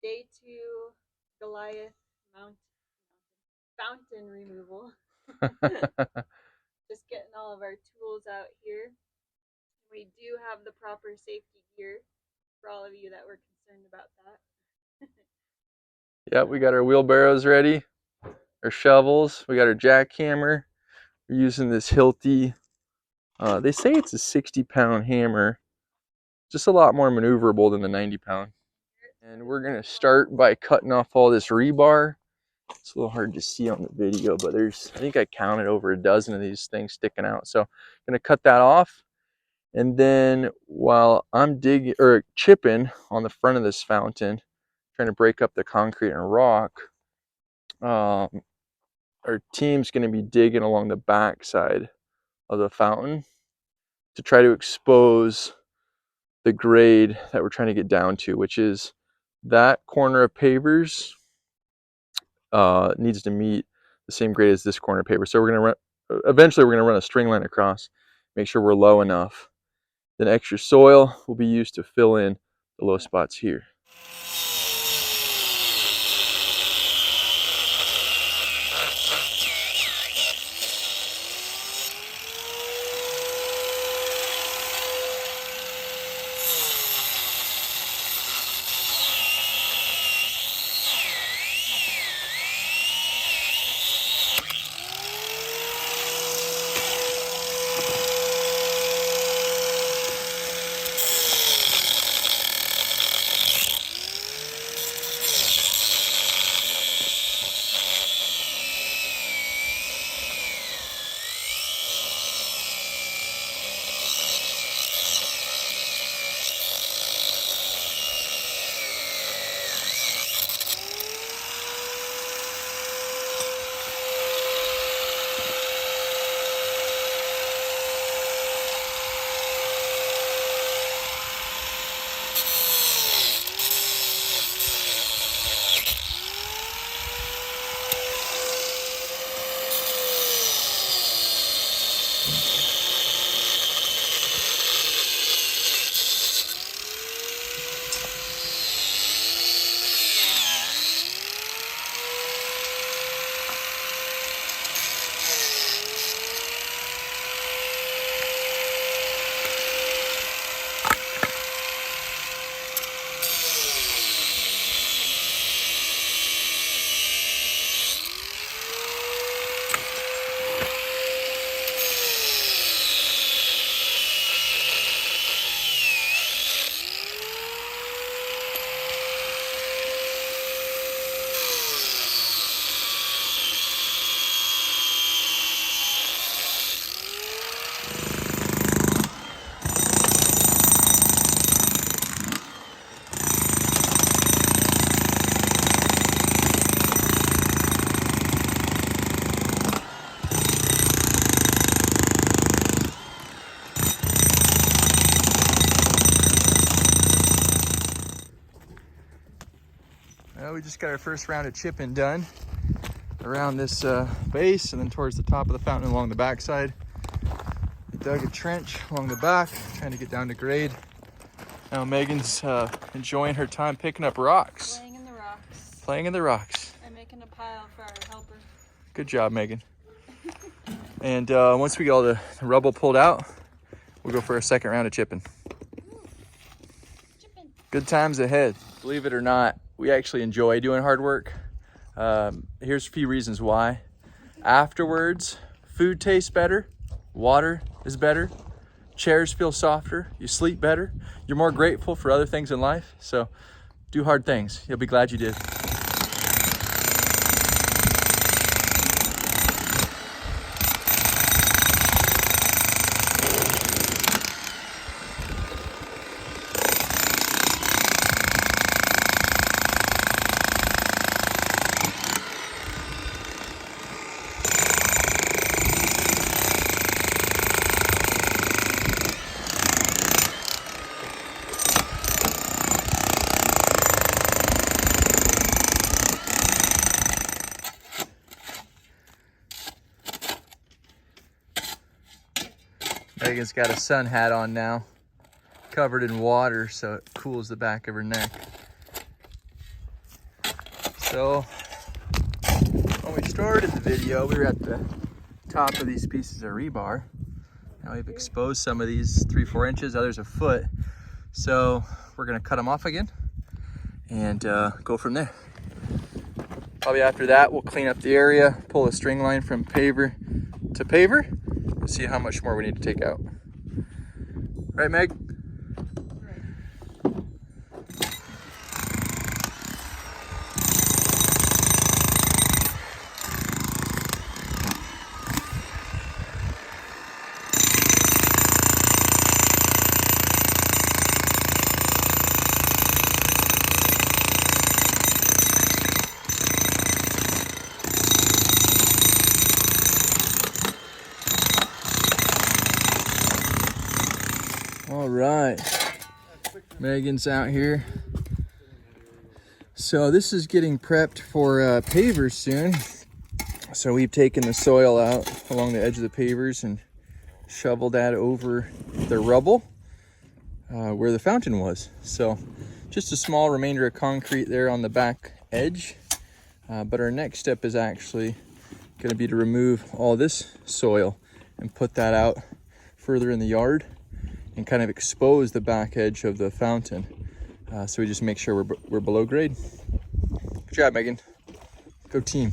day 2 Goliath fountain removal. Just getting all of our tools out here. We do have the proper safety gear for all of you that were concerned about that. Yep, we got our wheelbarrows ready, our shovels, we got our jackhammer. We're using this Hilti. They say it's a 60-pound hammer, just a lot more maneuverable than the 90-pound. And we're gonna start by cutting off all this rebar. It's a little hard to see on the video, but I think I counted over a dozen of these things sticking out. So I'm gonna cut that off. And then while I'm digging or chipping on the front of this fountain, trying to break up the concrete and rock, our team's gonna be digging along the back side of the fountain to try to expose the grade that we're trying to get down to, which is that corner of pavers needs to meet the same grade as this corner of pavers. So eventually we're gonna run a string line across, make sure we're low enough. Then extra soil will be used to fill in the low spots here. Well, we just got our first round of chipping done around this base and then towards the top of the fountain along the backside. We dug a trench along the back, trying to get down to grade. Now Megan's enjoying her time picking up rocks. Playing in the rocks. Playing in the rocks. I'm making a pile for our helper. Good job, Megan. And once we get all the rubble pulled out, we'll go for a second round of chipping. Chipping. Good times ahead. Believe it or not, we actually enjoy doing hard work. Here's a few reasons why. Afterwards, food tastes better, water is better, chairs feel softer, you sleep better, you're more grateful for other things in life. So do hard things. You'll be glad you did. Megan's got a sun hat on now, covered in water so it cools the back of her neck. So when we started the video, we were at the top of these pieces of rebar. Now we've exposed some of these 3-4 inches, others a foot. So we're gonna cut them off again and go from there. Probably after that, we'll clean up the area, pull a string line from paver to paver, and see how much more we need to take out. Right, Meg? All right, Megan's out here. So this is getting prepped for pavers soon. So we've taken the soil out along the edge of the pavers and shoveled that over the rubble where the fountain was. So just a small remainder of concrete there on the back edge. But our next step is actually going to be to remove all this soil and put that out further in the yard and kind of expose the back edge of the fountain. So we just make sure we're below grade. Good job, Megan. Go team.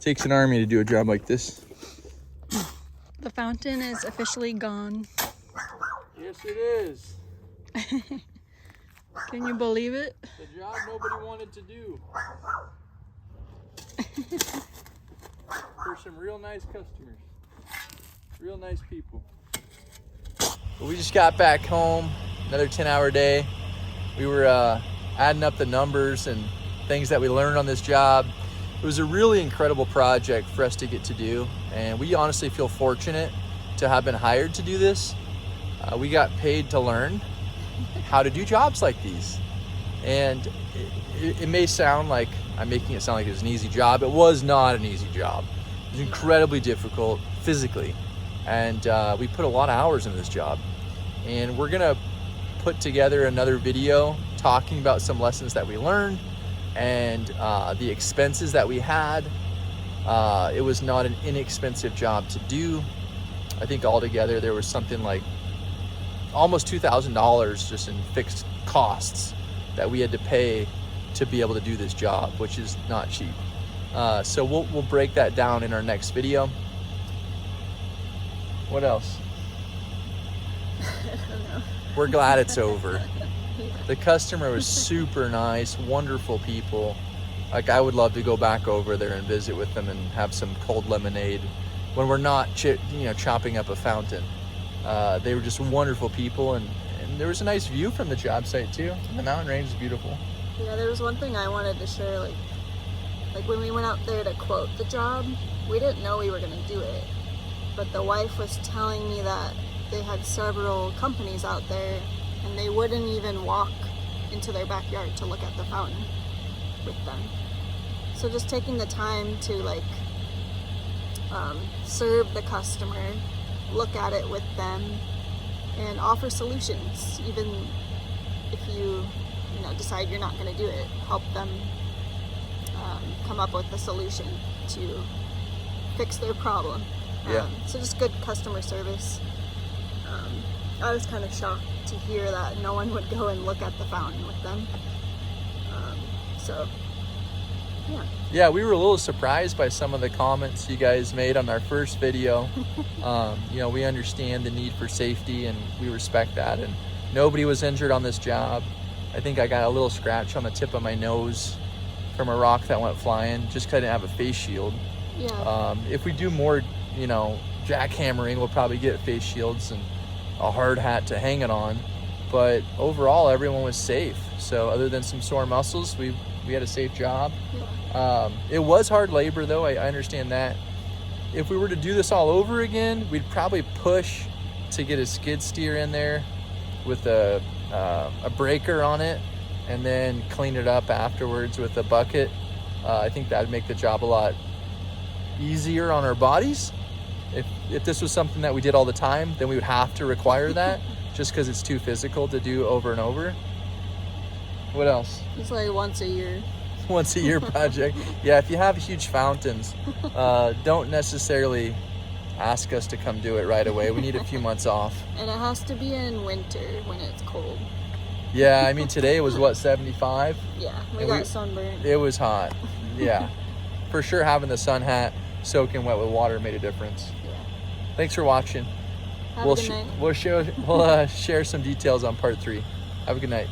Takes an army to do a job like this. The fountain is officially gone. Yes, it is. Can you believe it? The job nobody wanted to do. For some real nice customers. Real nice people. We just got back home, another 10-hour day. We were adding up the numbers and things that we learned on this job. It was a really incredible project for us to get to do, and we honestly feel fortunate to have been hired to do this. We got paid to learn how to do jobs like these. And it may sound like I'm making it sound like it was an easy job. It was not an easy job. It was incredibly difficult physically. And we put a lot of hours into this job. And we're gonna put together another video talking about some lessons that we learned and the expenses that we had. It was not an inexpensive job to do. I think altogether there was something like almost $2,000 just in fixed costs that we had to pay to be able to do this job, which is not cheap. So we'll break that down in our next video. What else? I don't know. We're glad it's over. The customer was super nice, wonderful people. Like, I would love to go back over there and visit with them and have some cold lemonade when we're not chopping up a fountain. They were just wonderful people, and there was a nice view from the job site too. The mountain range is beautiful. Yeah, there was one thing I wanted to share, like when we went out there to quote the job, we didn't know we were gonna do it. But the wife was telling me that they had several companies out there and they wouldn't even walk into their backyard to look at the fountain with them. So just taking the time to serve the customer, look at it with them, and offer solutions. Even if you decide you're not going to do it, help them come up with a solution to fix their problem. So just good customer service. I was kind of shocked to hear that no one would go and look at the fountain with them. Yeah, we were a little surprised by some of the comments you guys made on our first video. We understand the need for safety and we respect that, and nobody was injured on this job. I think I got a little scratch on the tip of my nose from a rock that went flying just because I didn't have a face shield. Yeah. If we do more jackhammering, we'll probably get face shields and a hard hat to hang it on, but overall everyone was safe. So other than some sore muscles, we had a safe job. It was hard labor though, I understand that. If we were to do this all over again, we'd probably push to get a skid steer in there with a breaker on it and then clean it up afterwards with a bucket. I think that'd make the job a lot easier on our bodies. If this was something that we did all the time, then we would have to require that just because it's too physical to do over and over. What else? It's like once a year. once a year project. Yeah, if you have huge fountains, don't necessarily ask us to come do it right away. We need a few months off. And it has to be in winter when it's cold. Yeah, I mean, today was what, 75? Yeah, we got sunburned. It was hot. Yeah, for sure having the sun hat soaking wet with water made a difference. Yeah. Thanks for watching. Have a good night. We'll share some details on part 3. Have a good night.